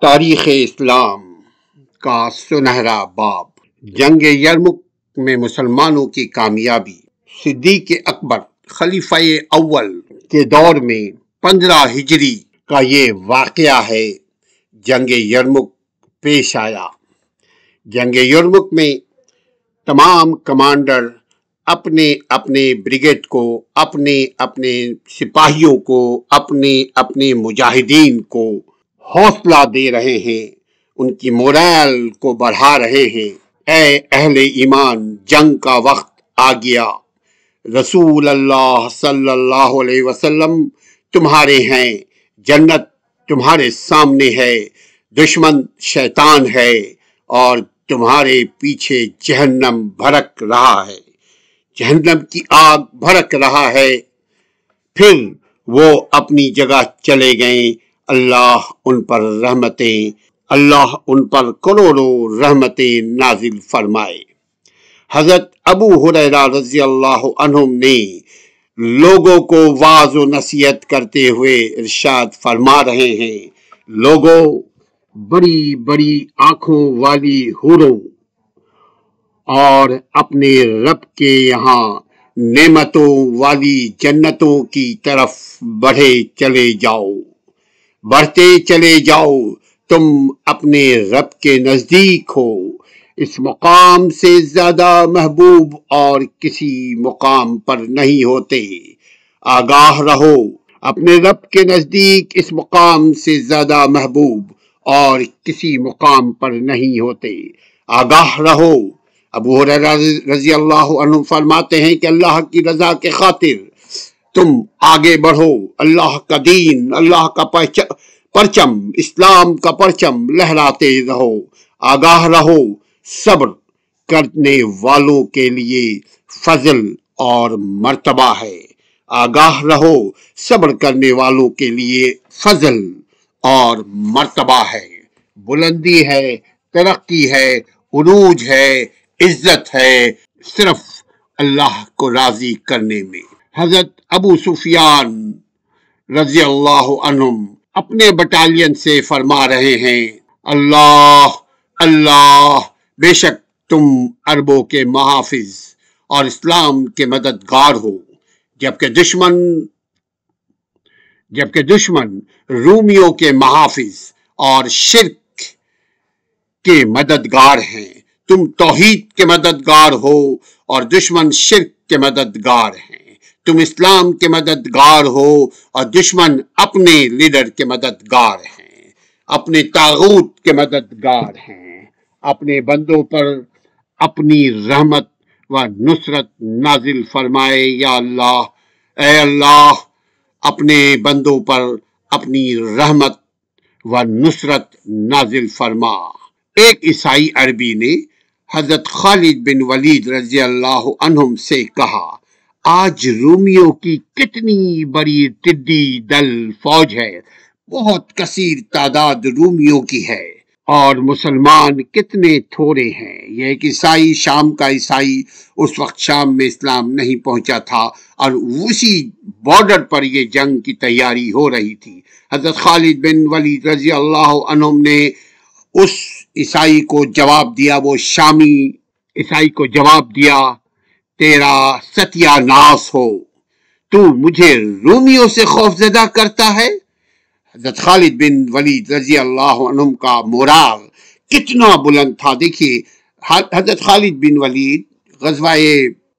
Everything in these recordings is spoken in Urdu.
تاریخ اسلام کا سنہرا باب، جنگ یرمک میں مسلمانوں کی کامیابی۔ صدیق اکبر خلیفہ اول کے دور میں 15 ہجری کا یہ واقعہ ہے۔ جنگ یرمک پیش آیا۔ جنگ یرمک میں تمام کمانڈر اپنے اپنے بریگیڈ کو، اپنے اپنے سپاہیوں کو، اپنے اپنے مجاہدین کو حوصلہ دے رہے ہیں، ان کی مورال کو بڑھا رہے ہیں۔ اے اہل ایمان، جنگ کا وقت آ گیا۔ رسول اللہ صلی اللہ علیہ وسلم تمہارے ہیں، جنت تمہارے سامنے ہے، دشمن شیطان ہے اور تمہارے پیچھے جہنم بھڑک رہا ہے، جہنم کی آگ بھڑک رہا ہے۔ پھر وہ اپنی جگہ چلے گئے، اللہ ان پر کروڑوں رحمتیں نازل فرمائے۔ حضرت ابو ہریرہ رضی اللہ عنہم نے لوگوں کو واعظ و نصیحت کرتے ہوئے ارشاد فرما رہے ہیں، لوگوں، بڑی بڑی آنکھوں والی حوروں اور اپنے رب کے یہاں نعمتوں والی جنتوں کی طرف بڑھتے چلے جاؤ، تم اپنے رب کے نزدیک ہو، اس مقام سے زیادہ محبوب اور کسی مقام پر نہیں ہوتے، آگاہ رہو، اپنے رب کے نزدیک اس مقام سے زیادہ محبوب اور کسی مقام پر نہیں ہوتے، آگاہ رہو۔ ابو ہریرہ رضی اللہ عنہ فرماتے ہیں کہ اللہ کی رضا کے خاطر تم آگے بڑھو، اللہ کا دین، اللہ کا پرچم، اسلام کا پرچم لہراتے رہو، آگاہ رہو۔ صبر کرنے والوں کے لیے فضل اور مرتبہ ہے، آگاہ رہو، صبر کرنے والوں کے لیے فضل اور مرتبہ ہے، بلندی ہے، ترقی ہے، عروج ہے، عزت ہے، صرف اللہ کو راضی کرنے میں۔ حضرت ابو سفیان رضی اللہ عنہم اپنے بٹالین سے فرما رہے ہیں، اللہ، بے شک تم عربوں کے محافظ اور اسلام کے مددگار ہو، جبکہ دشمن رومیوں کے محافظ اور شرک کے مددگار ہیں۔ تم توحید کے مددگار ہو اور دشمن شرک کے مددگار ہیں۔ تم اسلام کے مددگار ہو اور دشمن اپنے لیڈر کے مددگار ہیں، اپنے طاغوت کے مددگار ہیں۔ اپنے بندوں پر اپنی رحمت و نصرت نازل فرمائے یا اللہ، اے اللہ، اپنے بندوں پر اپنی رحمت و نصرت نازل فرما۔ ایک عیسائی عربی نے حضرت خالد بن ولید رضی اللہ عنہم سے کہا، آج رومیوں کی کتنی بڑی ٹڈی دل فوج ہے، بہت کثیر تعداد رومیوں کی ہے اور مسلمان کتنے تھوڑے ہیں۔ یہ ایک عیسائی، شام کا عیسائی، اس وقت شام میں اسلام نہیں پہنچا تھا اور اسی بارڈر پر یہ جنگ کی تیاری ہو رہی تھی۔ حضرت خالد بن ولید رضی اللہ عنہم نے اس عیسائی کو جواب دیا، وہ شامی عیسائی کو جواب دیا، تیرا ستیہ ناس ہو، تو مجھے رومیوں سے خوف زدہ کرتا ہے۔ حضرت خالد بن ولید رضی اللہ عنہ کا مورال کتنا بلند تھا۔ دیکھیے، حضرت خالد بن ولید غزوہ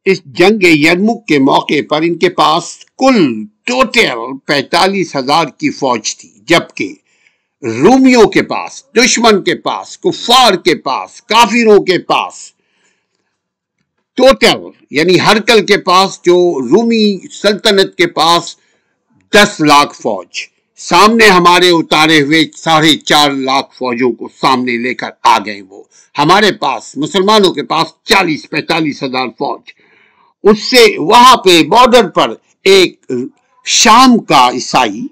اس جنگ یرمک کے موقع پر ان کے پاس کل ٹوٹل 45,000 کی فوج تھی، جبکہ رومیوں کے پاس، دشمن کے پاس، کفار کے پاس، کافروں کے پاس ٹوٹل، یعنی ہرکل کے پاس، جو رومی سلطنت کے پاس 10 لاکھ فوج، سامنے ہمارے اتارے ہوئے 4.5 لاکھ فوجوں کو سامنے لے کر آ گئے۔ وہ ہمارے پاس، مسلمانوں کے پاس 40-45,000 فوج۔ اس سے وہاں پہ بارڈر پر ایک شام کا عیسائی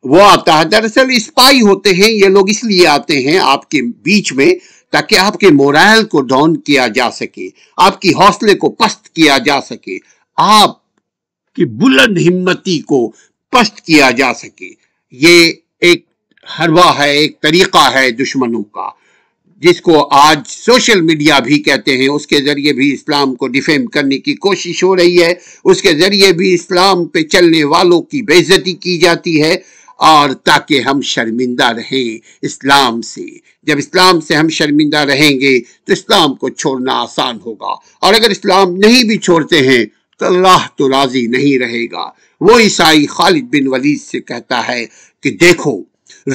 وہ آتا ہے۔ دراصل اسپائی ہوتے ہیں یہ لوگ، اس لیے آتے ہیں آپ کے بیچ میں تاکہ آپ کے مورائل کو ڈاؤن کیا جا سکے، آپ کی حوصلے کو پست کیا جا سکے، آپ کی بلند ہمتی کو پست کیا جا سکے۔ یہ ایک حربہ ہے، ایک طریقہ ہے دشمنوں کا، جس کو آج سوشل میڈیا بھی کہتے ہیں۔ اس کے ذریعے بھی اسلام کو ڈیفیم کرنے کی کوشش ہو رہی ہے، اس کے ذریعے بھی اسلام پہ چلنے والوں کی بے عزتی کی جاتی ہے، اور تاکہ ہم شرمندہ رہیں اسلام سے۔ جب اسلام سے ہم شرمندہ رہیں گے تو اسلام کو چھوڑنا آسان ہوگا، اور اگر اسلام نہیں بھی چھوڑتے ہیں تو اللہ تو راضی نہیں رہے گا۔ وہ عیسائی خالد بن ولید سے کہتا ہے کہ دیکھو،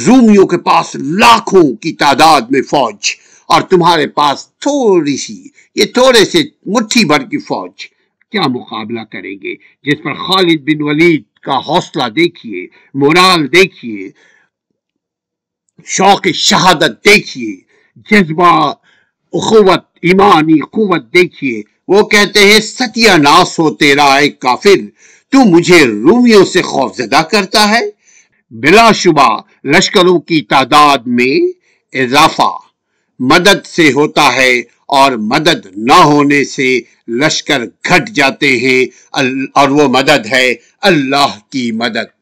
رومیوں کے پاس لاکھوں کی تعداد میں فوج، اور تمہارے پاس تھوڑی سی، یہ تھوڑے سے مٹھی بھر کی فوج، کیا مقابلہ کریں گے؟ جس پر خالد بن ولید کا حوصلہ دیکھیے، مورال دیکھیے، شوق شہادت دیکھیے، جذبہ اخوت، ایمانی قوت دیکھیے۔ وہ کہتے ہیں ستیہ ناس ہو تیرا اے کافر، تو مجھے رومیوں سے خوفزدہ کرتا ہے۔ بلا شبہ لشکروں کی تعداد میں اضافہ مدد سے ہوتا ہے، اور مدد نہ ہونے سے لشکر گھٹ جاتے ہیں، اور وہ مدد ہے اللہ کی مدد۔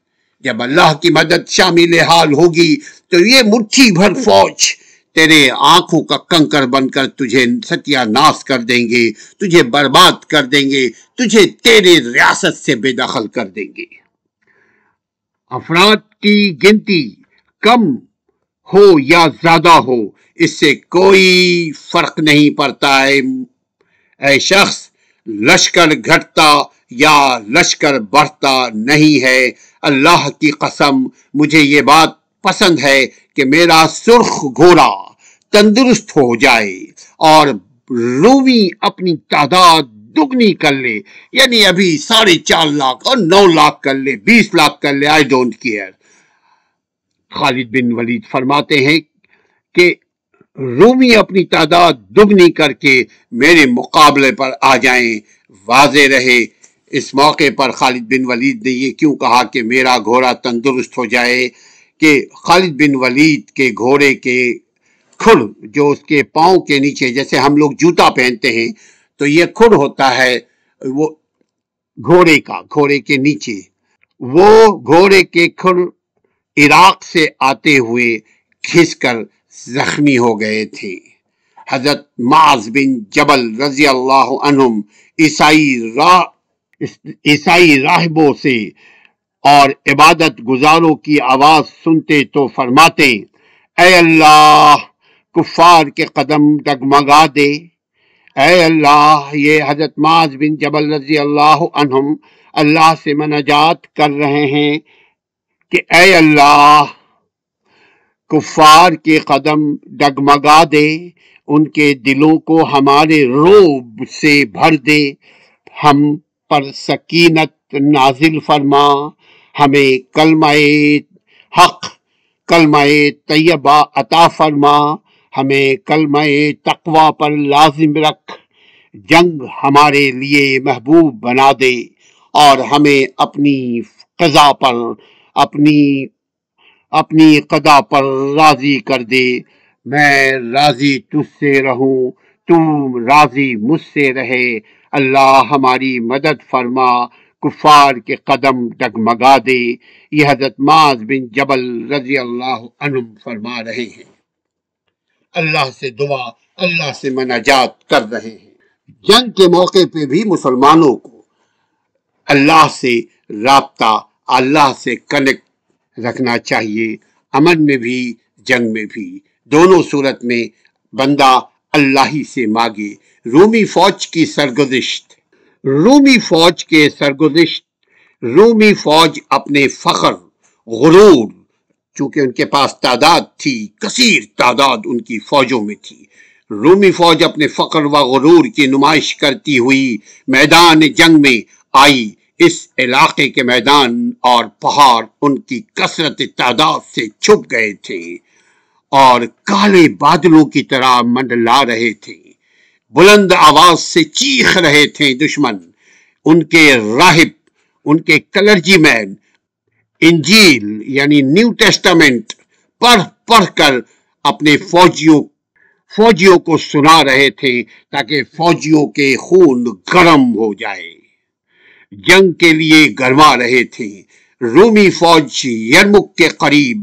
جب اللہ کی مدد شامل حال ہوگی تو یہ مٹھی بھر فوج تیرے آنکھوں کا کنکر بن کر تجھے ستیہ ناس کر دیں گے، تجھے برباد کر دیں گے، تجھے تیرے ریاست سے بے دخل کر دیں گے۔ افراد کی گنتی کم ہو یا زیادہ ہو، اس سے کوئی فرق نہیں پڑتا ہے اے شخص، لشکر گھٹتا یا لشکر بڑھتا نہیں ہے۔ اللہ کی قسم مجھے یہ بات پسند ہے کہ میرا سرخ گھوڑا تندرست ہو جائے اور رومی اپنی تعداد دگنی کر لے، یعنی ابھی 4.5 لاکھ اور 9 لاکھ کر لے، 20 لاکھ کر لے، آئی ڈونٹ کیئر۔ خالد بن ولید فرماتے ہیں کہ رومی اپنی تعداد دگنی کر کے میرے مقابلے پر آ جائیں۔ واضح رہے اس موقع پر خالد بن ولید نے یہ کیوں کہا کہ میرا گھوڑا تندرست ہو جائے، کہ خالد بن ولید کے گھوڑے کے کھڑ جو اس کے پاؤں کے نیچے، جیسے ہم لوگ جوتا پہنتے ہیں تو یہ کھڑ ہوتا ہے وہ گھوڑے کے نیچے، وہ گھوڑے کے کھڑ عراق سے آتے ہوئے کھس کر زخمی ہو گئے تھے۔ حضرت معاذ بن جبل رضی اللہ عنہم عیسائی راہبوں سے اور عبادت گزاروں کی آواز سنتے تو فرماتے، اے اللہ کفار کے قدم ڈگمگا دے۔ اے اللہ، یہ حضرت معاذ بن جبل رضی اللہ عنہم اللہ سے مناجات کر رہے ہیں کہ اے اللہ کفار کے قدم ڈگمگا دے، ان کے دلوں کو ہمارے رعب سے بھر دے، ہم پر سکینت نازل فرما، ہمیں کلمہ حق، کلمہ طیبہ عطا فرما، ہمیں کلمہ تقوی پر لازم رکھ، جنگ ہمارے لیے محبوب بنا دے، اور ہمیں اپنی قضا پر راضی کر دے۔ میں راضی تجھ سے رہوں، تم راضی مجھ سے رہے۔ اللہ ہماری مدد فرما، کفار کے قدم ڈگمگا دے۔ یہ حضرت معاذ بن جبل رضی اللہ عنہ فرما رہے ہیں، اللہ سے دعا، اللہ سے مناجات کر رہے ہیں۔ جنگ کے موقع پہ بھی مسلمانوں کو اللہ سے رابطہ، اللہ سے کنیکٹ رکھنا چاہیے، امن میں بھی جنگ میں بھی، دونوں صورت میں بندہ اللہ ہی سے مانگے۔ رومی فوج کی سرگزشت، رومی فوج اپنے فخر، غرور، چونکہ ان کے پاس تعداد تھی، کثیر تعداد ان کی فوجوں میں تھی، رومی فوج اپنے فخر و غرور کی نمائش کرتی ہوئی میدان جنگ میں آئی۔ اس علاقے کے میدان اور پہاڑ ان کی کثرت تعداد سے چھپ گئے تھے اور کالے بادلوں کی طرح منڈلا رہے تھے۔ بلند آواز سے چیخ رہے تھے دشمن۔ ان کے راہب، ان کے کلرجی مین انجیل یعنی نیو ٹیسٹامنٹ پڑھ کر اپنے فوجیوں کو سنا رہے تھے تاکہ فوجیوں کے خون گرم ہو جائے، جنگ کے لیے گرما رہے تھے۔ رومی فوج یرمک کے قریب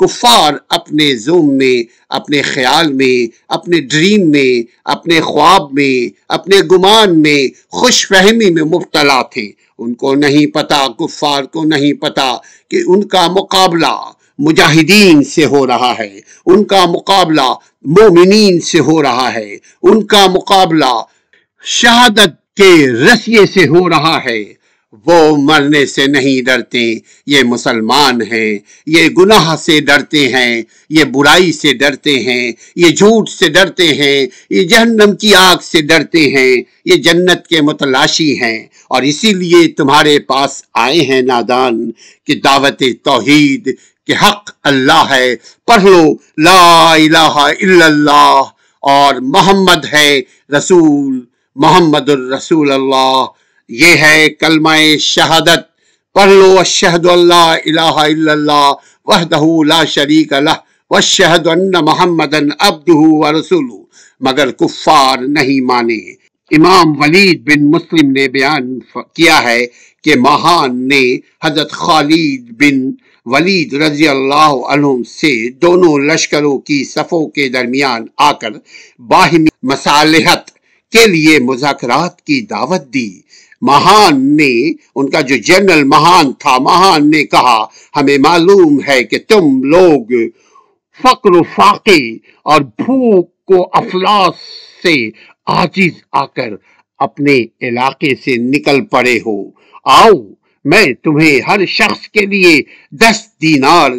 کفار اپنے زوم میں، اپنے خیال میں، اپنے ڈریم میں، اپنے خواب میں، اپنے گمان میں، خوش فہمی میں مبتلا تھے۔ ان کو نہیں پتا، کفار کو نہیں پتا کہ ان کا مقابلہ مجاہدین سے ہو رہا ہے، ان کا مقابلہ مومنین سے ہو رہا ہے، ان کا مقابلہ شہادت کے رسیے سے ہو رہا ہے۔ وہ مرنے سے نہیں ڈرتے، یہ مسلمان ہیں، یہ گناہ سے ڈرتے ہیں، یہ برائی سے ڈرتے ہیں، یہ جھوٹ سے ڈرتے ہیں، یہ جہنم کی آگ سے ڈرتے ہیں، یہ جنت کے متلاشی ہیں، اور اسی لیے تمہارے پاس آئے ہیں نادان کہ دعوت توحید کہ حق اللہ ہے، پڑھ لو لا الہ الا اللہ اور محمد ہے رسول، محمد الرسول اللہ، یہ ہے کلمہ شہادت۔ پڑھ لو اشہد ان لا الہ الا اللہ وحدہ لا شریک لہ واشہد ان محمدا عبدہ ورسولہ، مگر کفار نہیں مانے۔ امام ولید بن مسلم نے بیان کیا ہے کہ ماہان نے حضرت خالد بن ولید رضی اللہ عنہ سے دونوں لشکروں کی صفوں کے درمیان آ کر باہمی مصالحت کے لیے مذاکرات کی دعوت دی۔ ماہان نے، ان کا جو جنرل ماہان تھا، ماہان نے کہا ہمیں معلوم ہے کہ تم لوگ فقر و فاقے اور بھوک کو افلاس سے عاجز آ کر اپنے علاقے سے نکل پڑے ہو، آؤ میں تمہیں ہر شخص کے لیے 10 دینار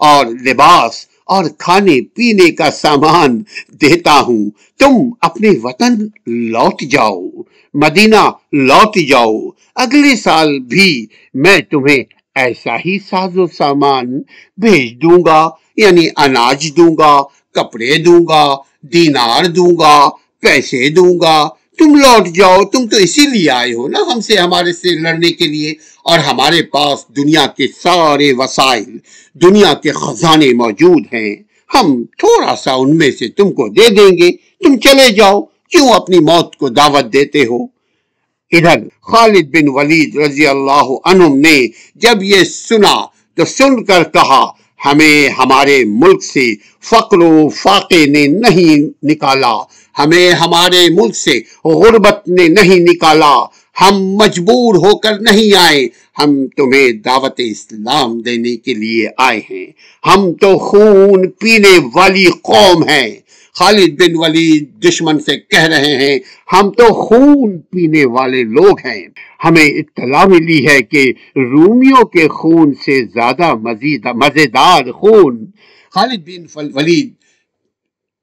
اور لباس اور کھانے پینے کا سامان دیتا ہوں، تم اپنے وطن لوٹ جاؤ، مدینہ لوٹ جاؤ، اگلے سال بھی میں تمہیں ایسا ہی ساز و سامان بھیج دوں گا، یعنی اناج دوں گا، کپڑے دوں گا، دینار دوں گا، پیسے دوں گا، تم لوٹ جاؤ، تم تو اسی لیے آئے ہو نا ہم سے، ہمارے سے لڑنے کے لیے، اور ہمارے پاس دنیا کے سارے وسائل، دنیا کے خزانے موجود ہیں، ہم تھوڑا سا ان میں سے تم کو دے دیں گے، تم چلے جاؤ، کیوں اپنی موت کو دعوت دیتے ہو۔ ادھر خالد بن ولید رضی اللہ عنہ نے جب یہ سنا تو سن کر کہا ہمیں ہمارے ملک سے فقر و فاقے نے نہیں نکالا، ہمیں ہمارے ملک سے غربت نے نہیں نکالا، ہم مجبور ہو کر نہیں آئے، ہم تمہیں دعوت اسلام دینے کے لیے آئے ہیں، ہم تو خون پینے والی قوم ہیں۔ خالد بن ولید دشمن سے کہہ رہے ہیں ہم تو خون پینے والے لوگ ہیں، ہمیں اطلاع ملی ہے کہ رومیوں کے خون سے زیادہ مزیدار خون۔ خالد بن ولید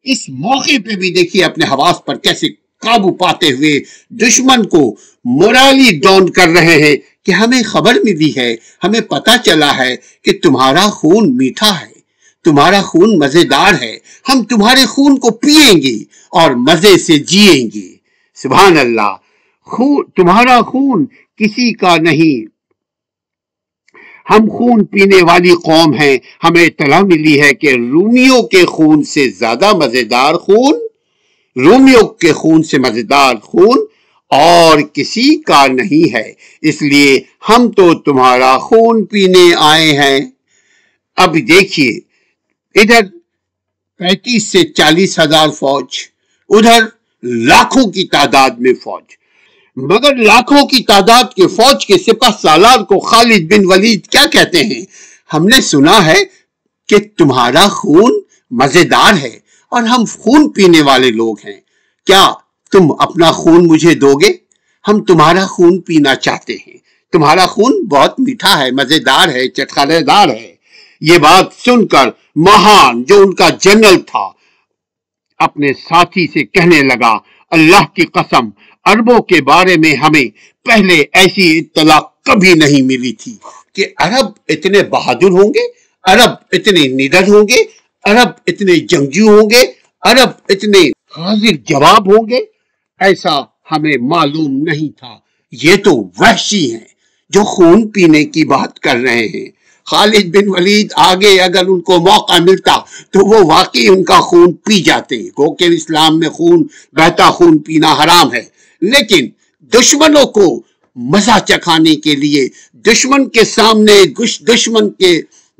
اس موقع پہ بھی دیکھیے اپنے حواس پر کیسے قابو پاتے ہوئے دشمن کو مورالی ڈاؤن کر رہے ہیں کہ ہمیں خبر ملی ہے، ہمیں پتا چلا ہے کہ تمہارا خون میٹھا ہے، تمہارا خون مزیدار ہے، ہم تمہارے خون کو پیئیں گے اور مزے سے جیئیں گے۔ سبحان اللہ، تمہارا خون کسی کا نہیں، ہم خون پینے والی قوم ہیں، ہمیں اطلاع ملی ہے کہ رومیوں کے خون سے زیادہ مزیدار خون، رومیوں کے خون سے مزیدار خون اور کسی کا نہیں ہے، اس لیے ہم تو تمہارا خون پینے آئے ہیں۔ اب دیکھیے ادھر 35 سے 40 ہزار فوج، ادھر لاکھوں کی تعداد میں فوج، مگر لاکھوں کی تعداد کے فوج کے سپہ سالار کو خالد بن ولید کیا کہتے ہیں؟ ہم نے سنا ہے کہ تمہارا خون مزیدار ہے اور ہم خون پینے والے لوگ ہیں، کیا تم اپنا خون مجھے دو گے؟ ہم تمہارا خون پینا چاہتے ہیں، تمہارا خون بہت میٹھا ہے، مزیدار ہے، چٹخالے دار ہے۔ یہ بات سن کر ماہان جو ان کا جنرل تھا اپنے ساتھی سے کہنے لگا اللہ کی قسم عربوں کے بارے میں ہمیں پہلے ایسی اطلاع کبھی نہیں ملی تھی کہ عرب اتنے بہادر ہوں گے، عرب اتنے نڈر ہوں گے، عرب اتنے جنگجو ہوں گے، عرب اتنے حاضر جواب ہوں گے، ایسا ہمیں معلوم نہیں تھا۔ یہ تو وحشی ہیں جو خون پینے کی بات کر رہے ہیں۔ خالد بن ولید آگے اگر ان کو موقع ملتا تو وہ واقعی ان کا خون پی جاتے، کیونکہ اسلام میں خون بہتا خون پینا حرام ہے، لیکن دشمنوں کو مزہ چکھانے کے لیے، دشمن کے سامنے، دشمن کے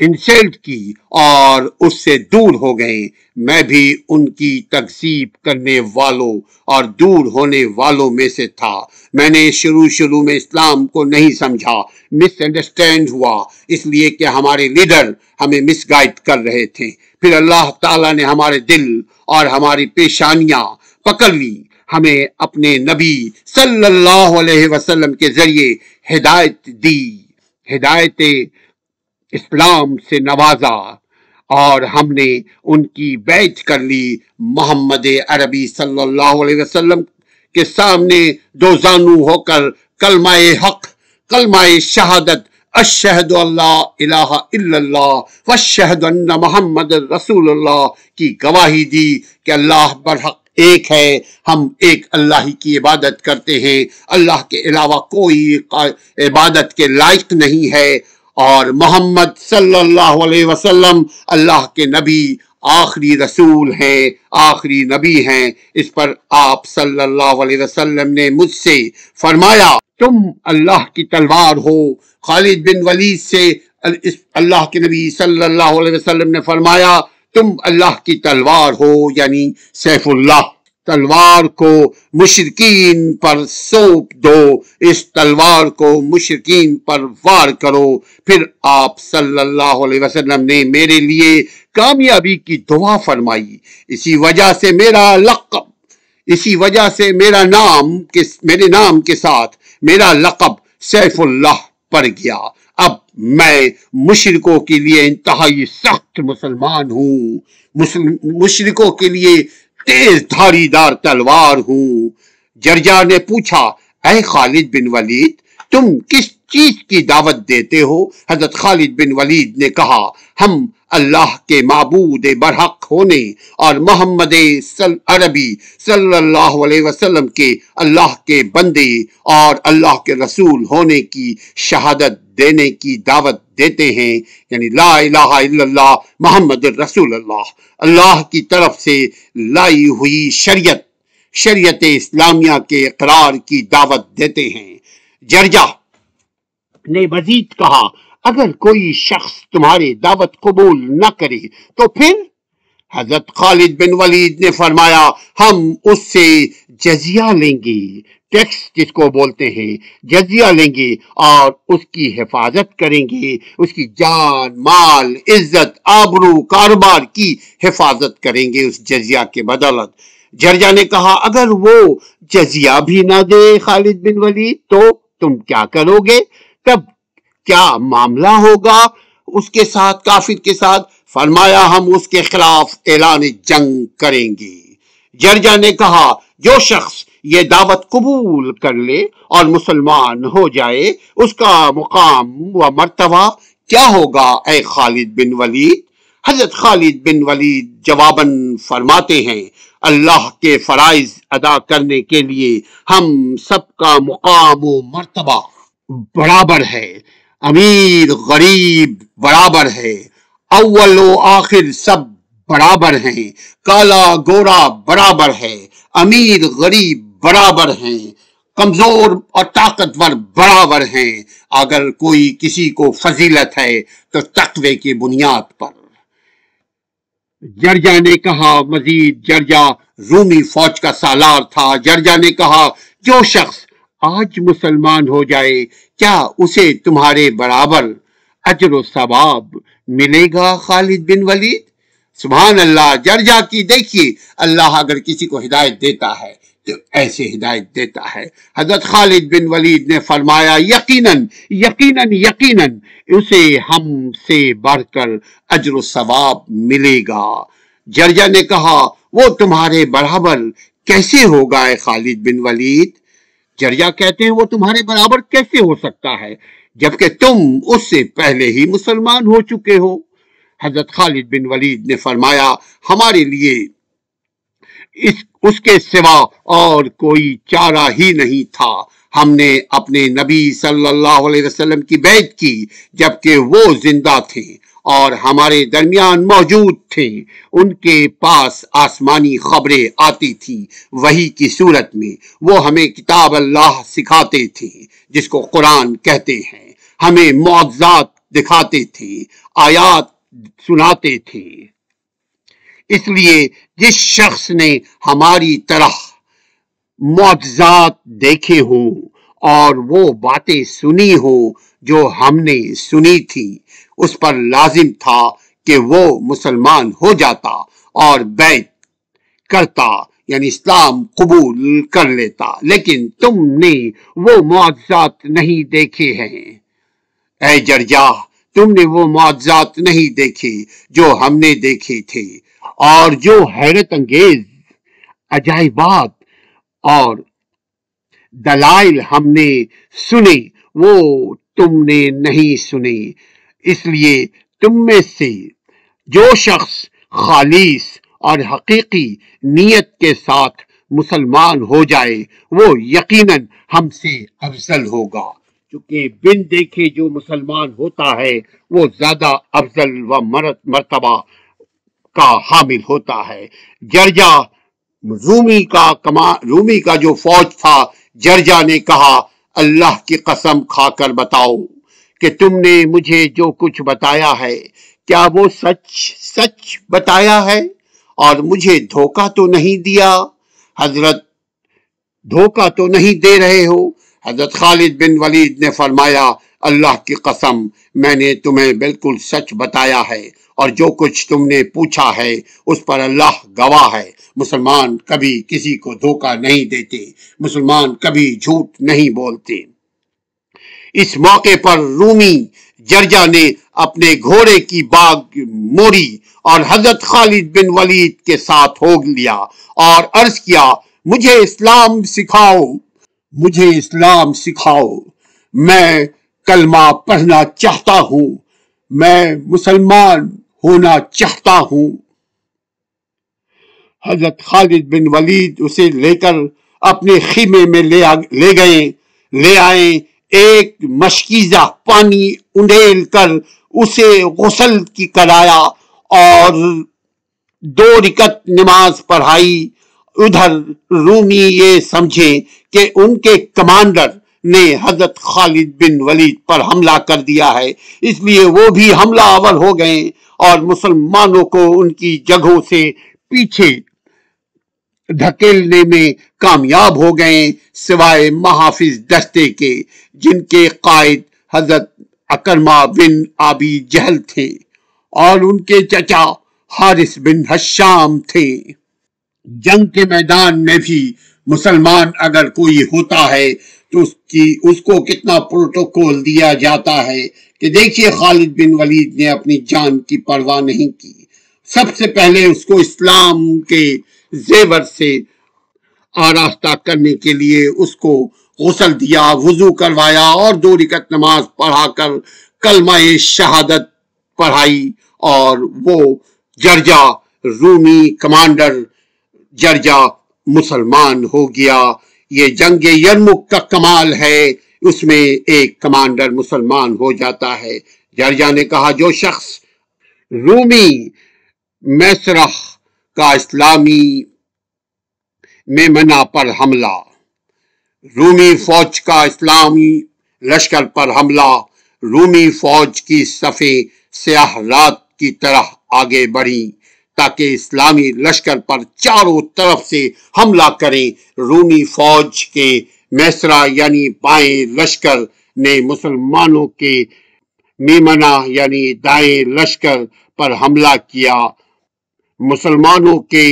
انسلٹ کی اور اس سے دور ہو گئے۔ میں بھی ان کی تکذیب کرنے والوں اور دور ہونے والوں میں سے تھا۔ میں نے شروع میں اسلام کو نہیں سمجھا، مس انڈرسٹینڈ ہوا، اس لیے کہ ہمارے لیڈر ہمیں مس گائیڈ کر رہے تھے۔ پھر اللہ تعالیٰ نے ہمارے دل اور ہماری پیشانیاں پکڑ لی، ہمیں اپنے نبی صلی اللہ علیہ وسلم کے ذریعے ہدایت دی، ہدایت اسلام سے نوازا، اور ہم نے ان کی بیعت کر لی۔ محمد عربی صلی اللہ علیہ وسلم کے سامنے دو زانو ہو کر کلمہ حق، کلمہ شہادت اشہد اللہ الہ الا اللہ واشہد ان محمد رسول اللہ کی گواہی دی کہ اللہ برحق ایک ہے، ہم ایک اللہ ہی کی عبادت کرتے ہیں، اللہ کے علاوہ کوئی عبادت کے لائق نہیں ہے، اور محمد صلی اللہ علیہ وسلم اللہ کے نبی آخری رسول ہیں، آخری نبی ہیں۔ اس پر آپ صلی اللہ علیہ وسلم نے مجھ سے فرمایا تم اللہ کی تلوار ہو۔ خالد بن ولید سے اللہ کے نبی صلی اللہ علیہ وسلم نے فرمایا تم اللہ کی تلوار ہو، یعنی سیف اللہ۔ تلوار کو مشرکین پر سونپ دو، اس تلوار کو مشرکین پر وار کرو۔ پھر آپ صلی اللہ علیہ وسلم نے میرے لیے کامیابی کی دعا فرمائی۔ اسی وجہ سے میرے نام کے ساتھ میرا لقب سیف اللہ پڑ گیا۔ اب میں مشرکوں کے لیے انتہائی سخت مسلمان ہوں، مشرکوں کے لیے تیز دھاری دار تلوار ہوں۔ جرجا نے پوچھا اے خالد بن ولید تم کس چیز کی دعوت دیتے ہو؟ حضرت خالد بن ولید نے کہا ہم اللہ کے معبود برحق ہونے اور محمد عربی صلی اللہ علیہ وسلم کے اللہ کے بندے اور اللہ کے رسول ہونے کی شہادت دینے کی دعوت دیتے ہیں، یعنی لا الہ الا اللہ محمد رسول اللہ، اللہ کی طرف سے لائی ہوئی شریعت اسلامیہ کے اقرار کی دعوت دیتے ہیں۔ جرجا نے مزید کہا اگر کوئی شخص تمہاری دعوت قبول نہ کرے تو پھر؟ حضرت خالد بن ولید نے فرمایا ہم اس سے جزیہ لیں گے، ٹیکس جس کو بولتے ہیں، جزیہ لیں گے اور اس کی حفاظت کریں گے، اس کی جان مال عزت آبرو کاروبار کی حفاظت کریں گے اس جزیہ کے بدولت۔ جرجا نے کہا اگر وہ جزیہ بھی نہ دے خالد بن ولید تو تم کیا کرو گے؟ تب کیا معاملہ ہوگا اس کے ساتھ، کافر کے ساتھ؟ فرمایا ہم اس کے خلاف اعلان جنگ کریں گے۔ جرجا نے کہا جو شخص یہ دعوت قبول کر لے اور مسلمان ہو جائے اس کا مقام و مرتبہ کیا ہوگا اے خالد بن ولید؟ حضرت خالد بن ولید جواباً فرماتے ہیں اللہ کے فرائض ادا کرنے کے لیے ہم سب کا مقام و مرتبہ برابر ہے، امیر غریب برابر ہے، اول و آخر سب برابر ہیں، کالا گورا برابر ہے، امیر غریب برابر ہیں، کمزور اور طاقتور برابر ہیں، اگر کوئی کسی کو فضیلت ہے تو تقوی کی بنیاد پر۔ جرجا نے کہا مزید جرجا رومی فوج کا سالار تھا۔ جرجا نے کہا جو شخص آج مسلمان ہو جائے کیا اسے تمہارے برابر اجر و ثواب ملے گا خالد بن ولید؟ سبحان اللہ۔ جرجا کی دیکھیے اللہ اگر کسی کو ہدایت دیتا ہے تو ایسے ہدایت دیتا ہے۔ حضرت خالد بن ولید نے فرمایا یقیناً یقیناً یقیناً اسے ہم سے بڑھ کر اجر و ثواب ملے گا۔ جرجا نے کہا وہ تمہارے برابر کیسے ہوگا اے خالد بن ولید؟ جرجا کہتے ہیں وہ تمہارے برابر کیسے ہو سکتا ہے جبکہ تم اس سے پہلے ہی مسلمان ہو چکے ہو؟ حضرت خالد بن ولید نے فرمایا ہمارے لیے اس کے سوا اور کوئی چارہ ہی نہیں تھا۔ ہم نے اپنے نبی صلی اللہ علیہ وسلم کی بیعت کی جبکہ وہ زندہ تھے اور ہمارے درمیان موجود تھے۔ ان کے پاس آسمانی خبریں آتی تھیں وحی کی صورت میں، وہ ہمیں کتاب اللہ سکھاتے تھے جس کو قرآن کہتے ہیں، ہمیں معجزات دکھاتے تھے، آیات سناتے تھے۔ اس لیے جس شخص نے ہماری طرح معجزات دیکھے ہوں اور وہ باتیں سنی ہوں جو ہم نے سنی تھی، اس پر لازم تھا کہ وہ مسلمان ہو جاتا اور بیعت کرتا، یعنی اسلام قبول کر لیتا، لیکن تم نے وہ معجزات نہیں دیکھے ہیں۔ اے جرجا، تم نے وہ معجزات نہیں دیکھے جو ہم نے دیکھے تھے، اور جو حیرت انگیز عجائبات اور دلائل ہم نے سنے وہ تم نے نہیں سنے۔ اس لیے تم میں سے جو شخص خالص اور حقیقی نیت کے ساتھ مسلمان ہو جائے وہ یقیناً ہم سے افضل ہوگا، کیونکہ بن دیکھے جو مسلمان ہوتا ہے وہ زیادہ افضل و مرتبہ کا حامل ہوتا ہے۔ جرجا رومی کا جو فوج تھا، جرجا نے کہا، اللہ کی قسم کھا کر بتاؤ کہ تم نے مجھے جو کچھ بتایا ہے کیا وہ سچ بتایا ہے اور مجھے دھوکہ تو نہیں دیا؟ حضرت دھوکہ تو نہیں دے رہے ہو؟ حضرت خالد بن ولید نے فرمایا، اللہ کی قسم میں نے تمہیں بالکل سچ بتایا ہے، اور جو کچھ تم نے پوچھا ہے اس پر اللہ گواہ ہے۔ مسلمان کبھی کسی کو دھوکہ نہیں دیتے، مسلمان کبھی جھوٹ نہیں بولتے۔ اس موقع پر رومی جرجا نے اپنے گھوڑے کی باگ موڑی اور حضرت خالد بن ولید کے ساتھ ہو لیا اور عرض کیا، مجھے اسلام سکھاؤ، میں کلمہ پڑھنا چاہتا ہوں، میں مسلمان ہونا چاہتا ہوں۔ حضرت خالد بن ولید اسے لے کر اپنے خیمے میں لے آئے، ایک مشکیزہ پانی انڈیل کر اسے غسل کی کرایا اور 2 رکعت نماز پڑھائی۔ ادھر رومی یہ سمجھے کہ ان کے کمانڈر نے حضرت خالد بن ولید پر حملہ کر دیا ہے، اس لیے وہ بھی حملہ آور ہو گئے اور مسلمانوں کو ان کی جگہوں سے پیچھے دھکیلنے میں کامیاب ہو گئے، سوائے محافظ دستے کے جن کے قائد حضرت اکرمہ بن ابی جہل تھے اور ان کے چچا حارث بن ہشام تھے۔ جنگ کے میدان میں بھی مسلمان اگر کوئی ہوتا ہے تو اس کو کتنا پروٹوکول دیا جاتا ہے کہ دیکھیے خالد بن ولید نے اپنی جان کی پرواہ نہیں کی، سب سے پہلے اس کو اسلام کے زیور سے آراستہ کرنے کے لیے اس کو غسل دیا، وضو کروایا اور 2 رکعت نماز پڑھا کر کلمہ شہادت پڑھائی، اور وہ جرجا رومی کمانڈر جرجا مسلمان ہو گیا۔ یہ جنگ یرمک کا کمال ہے، اس میں ایک کمانڈر مسلمان ہو جاتا ہے۔ جرجا نے کہا، جو شخص رومی میسرہ کا اسلامی میمنہ پر حملہ، رومی فوج کا اسلامی لشکر پر حملہ، رومی فوج کی صفیں سیاہ رات کی طرح آگے بڑھیں تاکہ اسلامی لشکر پر چاروں طرف سے حملہ کریں۔ رومی فوج کے میسرہ یعنی بائیں لشکر نے مسلمانوں کے میمنہ یعنی دائیں لشکر پر حملہ کیا۔ مسلمانوں کے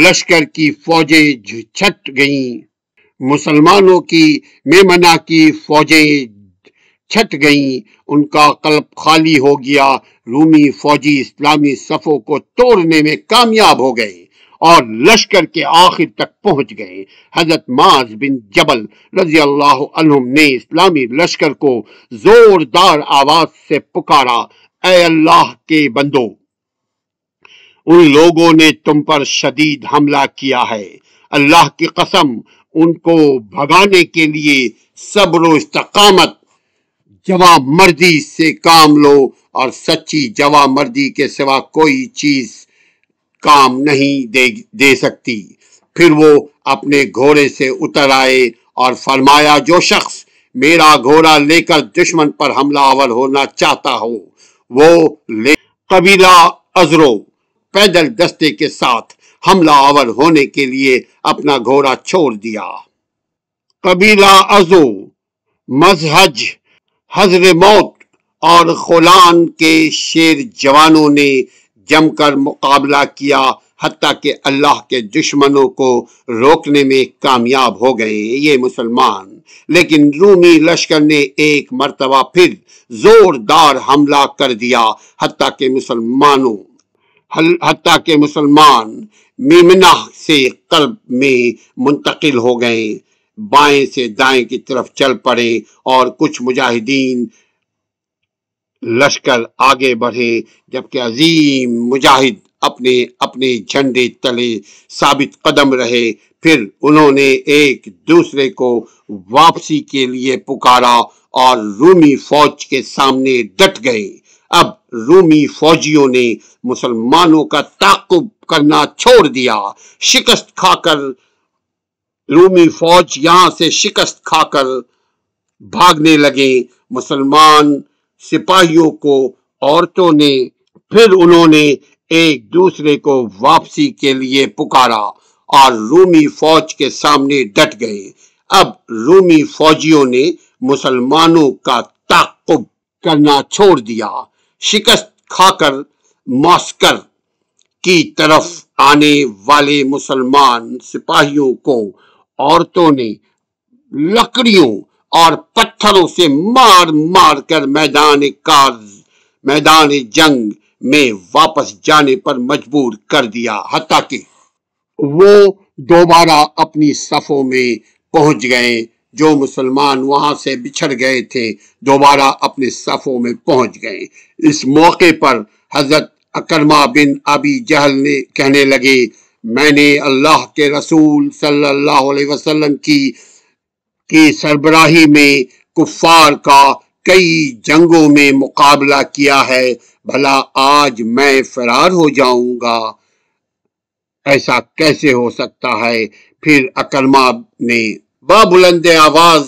لشکر کی فوجیں چھٹ گئیں، مسلمانوں کی میمنہ کی فوجیں چھٹ گئیں، ان کا قلب خالی ہو گیا۔ رومی فوجی اسلامی صفوں کو توڑنے میں کامیاب ہو گئے اور لشکر کے آخر تک پہنچ گئے۔ حضرت معاذ بن جبل رضی اللہ عنہم نے اسلامی لشکر کو زوردار آواز سے پکارا، اے اللہ کے بندو، ان لوگوں نے تم پر شدید حملہ کیا ہے، اللہ کی قسم ان کو بھگانے کے لیے صبر و استقامت، جواں مردی سے کام لو، اور سچی جواں مردی کے سوا کوئی چیز کام نہیں دے سکتی۔ پھر وہ اپنے گھوڑے سے اتر آئے اور فرمایا، جو شخص میرا گھوڑا لے کر دشمن پر حملہ آور ہونا چاہتا ہو وہ لے۔ قبیلہ ازرو پیدل دستے کے ساتھ حملہ آور ہونے کے لیے اپنا گھوڑا چھوڑ دیا۔ قبیلہ ازو مزہج، حضر موت اور خولان کے شیر جوانوں نے جم کر مقابلہ کیا، حتیٰ کہ اللہ کے دشمنوں کو روکنے میں کامیاب ہو گئے یہ مسلمان۔ لیکن رومی لشکر نے ایک مرتبہ پھر زوردار حملہ کر دیا، حتیٰ کہ مسلمان میمنہ سے قلب میں منتقل ہو گئے، بائیں سے دائیں کی طرف چل پڑے اور کچھ مجاہدین لشکر آگے بڑھے، جبکہ عظیم مجاہد اپنے جھنڈے تلے ثابت قدم رہے۔ پھر انہوں نے ایک دوسرے کو واپسی کے لیے پکارا اور رومی فوج کے سامنے ڈٹ گئے۔ اب رومی فوجیوں نے مسلمانوں کا تعاقب کرنا چھوڑ دیا۔ رومی فوج یہاں سے شکست کھا کر بھاگنے لگے۔ مسلمان سپاہیوں کو عورتوں نے پھر انہوں نے ایک دوسرے کو واپسی کے لیے پکارا اور رومی فوج کے سامنے ڈٹ گئے۔ اب رومی فوجیوں نے مسلمانوں کا تعاقب کرنا چھوڑ دیا۔ شکست کھا کر معسکر کی طرف آنے والے مسلمان سپاہیوں کو عورتوں نے لکڑیوں اور پتھروں سے مار مار کر میدان جنگ میں واپس جانے پر مجبور کر دیا، حتیٰ کہ وہ دوبارہ اپنی صفوں میں پہنچ گئے۔ جو مسلمان وہاں سے بچھڑ گئے تھے دوبارہ اپنے صفوں میں پہنچ گئے۔ اس موقع پر حضرت اکرمہ بن ابی جہل نے کہنے لگے، میں نے اللہ کے رسول صلی اللہ علیہ وسلم کی سربراہی میں کفار کا کئی جنگوں میں مقابلہ کیا ہے، بھلا آج میں فرار ہو جاؤں گا؟ ایسا کیسے ہو سکتا ہے؟ پھر اکرمہ نے بلند آواز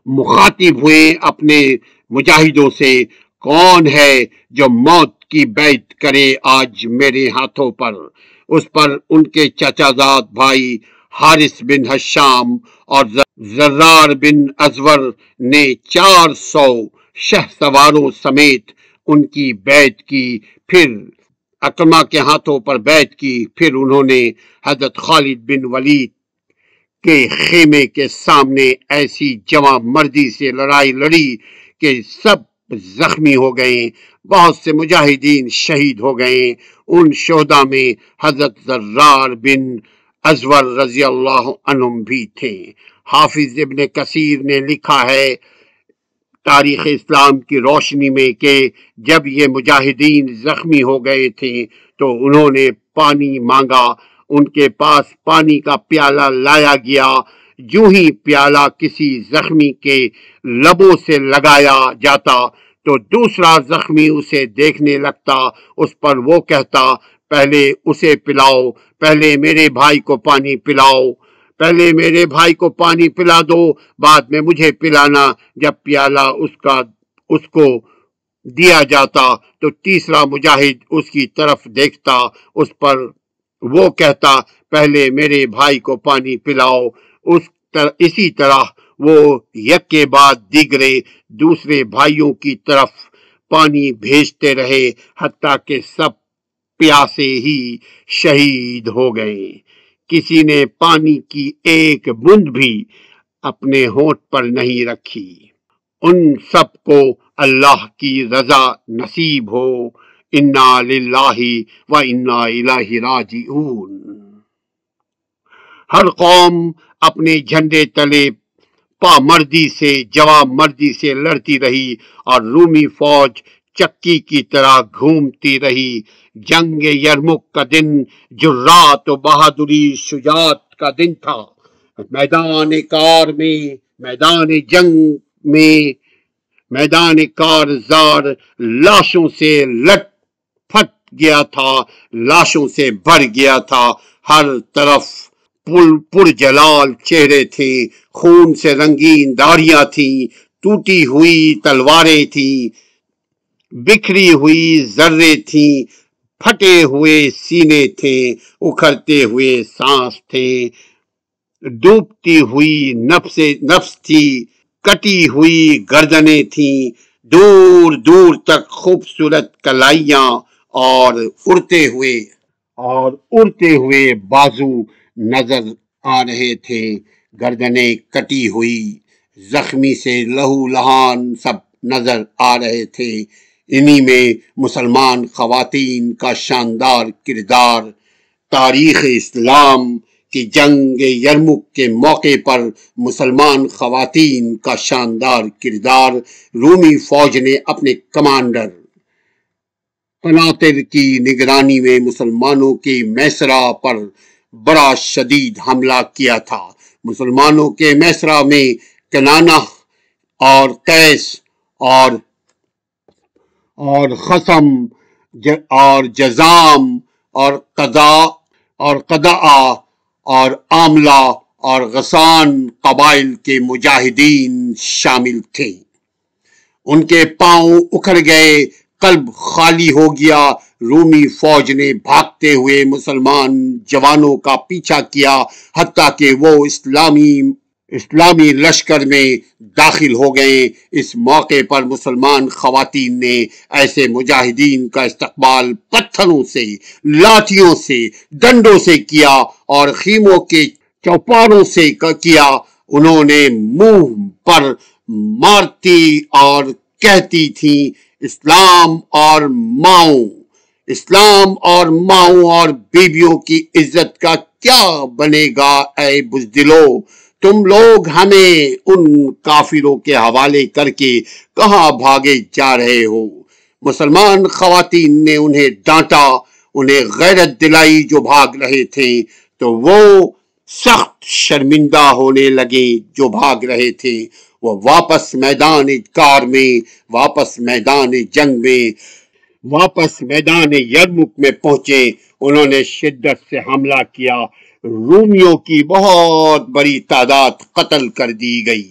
مخاطب ہوئے اپنے مجاہدوں سے، کون ہے جو موت کی بیعت کرے آج میرے ہاتھوں پر؟ اس پر ان کے چچا زاد بھائی حارث بن ہشام اور زرار بن ازور نے 400 شہ سواروں سمیت ان کی بیعت کی، پھر اکرمہ کے ہاتھوں پر بیعت کی۔ پھر انہوں نے حضرت خالد بن ولید کے خیمے کے سامنے ایسی جواں مردی سے لڑائی لڑی کہ سب زخمی ہو گئے، بہت سے مجاہدین شہید ہو گئے۔ ان شہداء میں حضرت زرار بن ازور رضی اللہ عنہم بھی تھے۔ حافظ ابن کثیر نے لکھا ہے تاریخ اسلام کی روشنی میں کہ جب یہ مجاہدین زخمی ہو گئے تھے تو انہوں نے پانی مانگا، ان کے پاس پانی کا پیالہ لایا گیا، جو ہی پیالہ کسی زخمی کے لبوں سے لگایا جاتا تو دوسرا زخمی اسے دیکھنے لگتا، اس پر وہ کہتا، پہلے اسے پلاؤ، پہلے میرے بھائی کو پانی پلاؤ، پہلے میرے بھائی کو پانی پلا دو، بعد میں مجھے پلانا۔ جب پیالہ اس کو دیا جاتا تو تیسرا مجاہد اس کی طرف دیکھتا، اس پر وہ کہتا، پہلے میرے بھائی کو پانی پلاؤ۔ اسی طرح وہ یک کے بعد دیگرے دوسرے بھائیوں کی طرف پانی بھیجتے رہے، حتیٰ کہ سب پیاسے ہی شہید ہو گئے۔ کسی نے پانی کی ایک بوند بھی اپنے ہونٹ پر نہیں رکھی۔ ان سب کو اللہ کی رضا نصیب ہو۔ انا للہ و انا الیہ راجعون۔ ہر قوم اپنے جھنڈے تلے پامردی سے جواں مردی سے لڑتی رہی اور رومی فوج چکی کی طرح گھومتی رہی۔ جنگ یرمک کا دن جرات و بہادری شجاعت کا دن تھا۔ میدان کارزار لاشوں سے لٹ پھٹ گیا تھا، لاشوں سے بھر گیا تھا۔ ہر طرف پرجلال چہرے تھے، خون سے رنگین داڑیاں تھیں، ٹوٹی ہوئی تلواریں تھیں، بکھری ہوئی ذرے تھیں، پھٹے ہوئے سینے تھے، اکھڑتے ہوئے سانس تھے، ڈوبتی ہوئی نفس تھی، کٹی ہوئی گردنیں تھیں، دور دور تک خوبصورت کلائیاں اور اڑتے ہوئے بازو نظر آ رہے تھے، گردنیں کٹی ہوئی، زخمی سے لہو لہان سب نظر آ رہے تھے۔ انہی میں مسلمان خواتین کا شاندار کردار، تاریخ اسلام کی جنگ یرمک کے موقع پر مسلمان خواتین کا شاندار کردار۔ رومی فوج نے اپنے کمانڈر قناطر کی نگرانی میں مسلمانوں کے میسرا پر بڑا شدید حملہ کیا تھا۔ مسلمانوں کے میسرا میں کنانہ اور قیس اور خصم اور جزام اور قضاء اور عاملہ اور غسان قبائل کے مجاہدین شامل تھے۔ ان کے پاؤں اکھڑ گئے، قلب خالی ہو گیا۔ رومی فوج نے بھاگتے ہوئے مسلمان جوانوں کا پیچھا کیا، حتیٰ کہ وہ اسلامی لشکر میں داخل ہو گئے۔ اس موقع پر مسلمان خواتین نے ایسے مجاہدین کا استقبال پتھروں سے، لاٹھیوں سے، ڈنڈوں سے کیا اور خیموں کے چوپاروں سے کیا۔ انہوں نے منہ پر مارتی اور کہتی تھیں، اسلام اور ماؤں اور بیویوں کی عزت کا کیا بنے گا اے بزدلو؟ تم لوگ ہمیں ان کافروں کے حوالے کر کے کہاں بھاگے جا رہے ہو؟ مسلمان خواتین نے انہیں ڈانٹا، انہیں غیرت دلائی جو بھاگ رہے تھے، تو وہ سخت شرمندہ ہونے لگے جو بھاگ رہے تھے۔ وہ واپس میدان جنگ میں واپس میدان یرمک میں پہنچے۔ انہوں نے شدت سے حملہ کیا، رومیوں کی بہت بڑی تعداد قتل کر دی گئی۔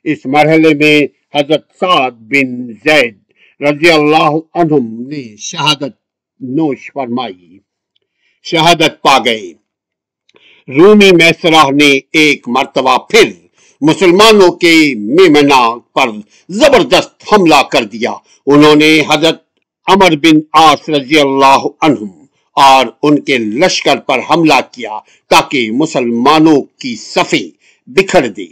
اس مرحلے میں حضرت سعد بن زید رضی اللہ عنہم نے شہادت نوش فرمائی، شہادت پا گئے۔ رومی میسرہ نے ایک مرتبہ پھر مسلمانوں کے میمنہ پر زبردست حملہ کر دیا۔ انہوں نے حضرت عمر بن عاص رضی اللہ عنہم اور ان کے لشکر پر حملہ کیا تاکہ مسلمانوں کی صفیں بکھر دے،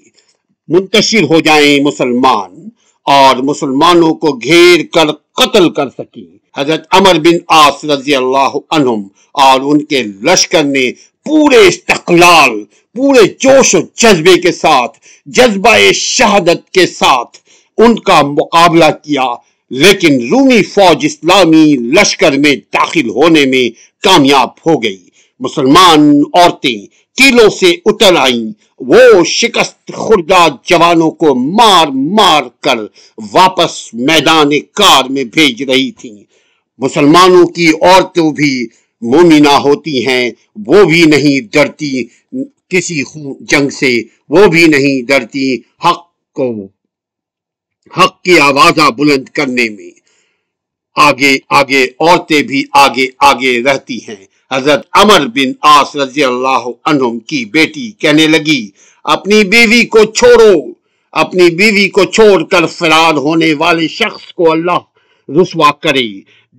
منتشر ہو جائیں مسلمان اور مسلمانوں کو گھیر کر قتل کر سکیں۔ حضرت عمر بن عاص رضی اللہ عنہم اور ان کے لشکر نے پورے استقلال، پورے جوش و جذبے کے ساتھ، جذبہ شہادت کے ساتھ ان کا مقابلہ کیا، لیکن رومی فوج اسلامی لشکر میں داخل ہونے میں کامیاب ہو گئی۔ مسلمان عورتیں ٹیلوں سے اتر آئیں، وہ شکست خوردہ جوانوں کو مار مار کر واپس میدان کار میں بھیج رہی تھیں۔ مسلمانوں کی عورتیں بھی مومنہ ہوتی ہیں، وہ بھی نہیں ڈرتی کسی جنگ سے، وہ بھی نہیں ڈرتی حق کی آوازاں بلند کرنے میں۔ آگے عورتیں بھی آگے رہتی ہیں۔ حضرت عمر بن عاص رضی اللہ عنہم کی بیٹی کہنے لگی، اپنی بیوی کو چھوڑ کر فرار ہونے والے شخص کو اللہ رسوا کرے۔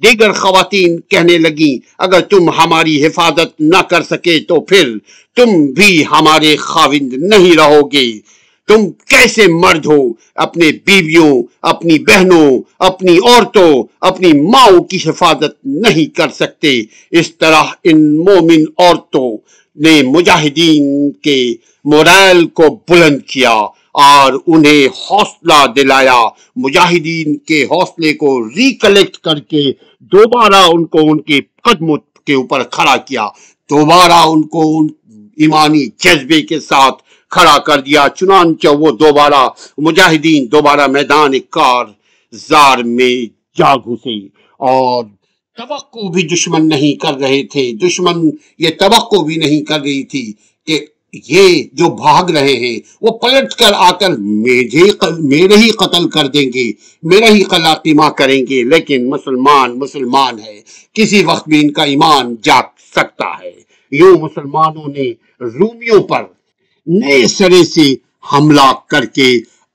دیگر خواتین کہنے لگیں، اگر تم ہماری حفاظت نہ کر سکے تو پھر تم بھی ہمارے خاوند نہیں رہو گے۔ تم کیسے مرد ہو، اپنے بیویوں، اپنی بہنوں، اپنی عورتوں، اپنی ماؤں کی حفاظت نہیں کر سکتے؟ اس طرح ان مومن عورتوں نے مجاہدین کے مورال کو بلند کیا اور انہیں حوصلہ دلایا۔ مجاہدین کے حوصلے کو ریکلیکٹ کر کے دوبارہ ان کو ان کے قدموں کے اوپر کھڑا کیا، دوبارہ ان کو ایمانی جذبے کے ساتھ کھڑا کر دیا۔ چنانچہ وہ مجاہدین دوبارہ میدان کارزار میں جا گھسے اور توقع بھی دشمن نہیں کر رہے تھے، دشمن یہ توقع بھی نہیں کر رہی تھی کہ یہ جو بھاگ رہے ہیں وہ پلٹ کر آ کر میرے ہی قتل کر دیں گے، میرا ہی قلاقیمہ کریں گے، لیکن مسلمان ہے، کسی وقت بھی ان کا ایمان جاگ سکتا ہے۔ یوں مسلمانوں نے رومیوں پر نئے سرے سے حملہ کر کے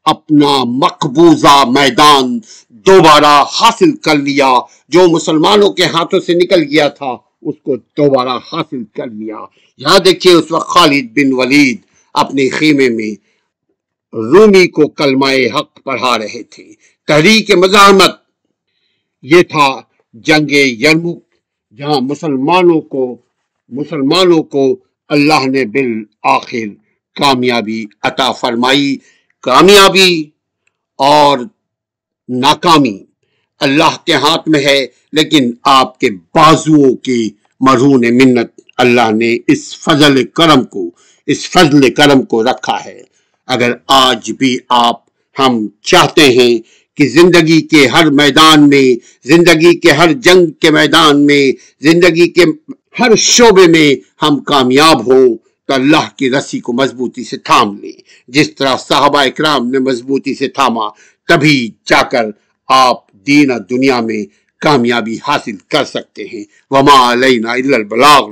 اپنا مقبوضہ میدان دوبارہ حاصل کر لیا، جو مسلمانوں کے ہاتھوں سے نکل گیا تھا اس کو دوبارہ حاصل کر لیا۔ یہاں دیکھیے اس وقت خالد بن ولید اپنے خیمے میں رومی کو کلمہ حق پڑھا رہے تھے۔ تحریک مزاحمت یہ تھا جنگ یرموک، جہاں مسلمانوں کو اللہ نے بالآخر کامیابی عطا فرمائی۔ کامیابی اور ناکامی اللہ کے ہاتھ میں ہے، لیکن آپ کے بازوؤں کی مرہون منت اللہ نے اس فضل کرم کو رکھا ہے۔ اگر آج بھی ہم چاہتے ہیں کہ زندگی کے ہر میدان میں، زندگی کے ہر جنگ کے میدان میں، زندگی کے ہر شعبے میں ہم کامیاب ہوں، تو اللہ کی رسی کو مضبوطی سے تھام لیں، جس طرح صحابہ اکرام نے مضبوطی سے تھاما، تبھی جا کر آپ دین اور دنیا میں کامیابی حاصل کر سکتے ہیں۔ وما علینا الا البلاغ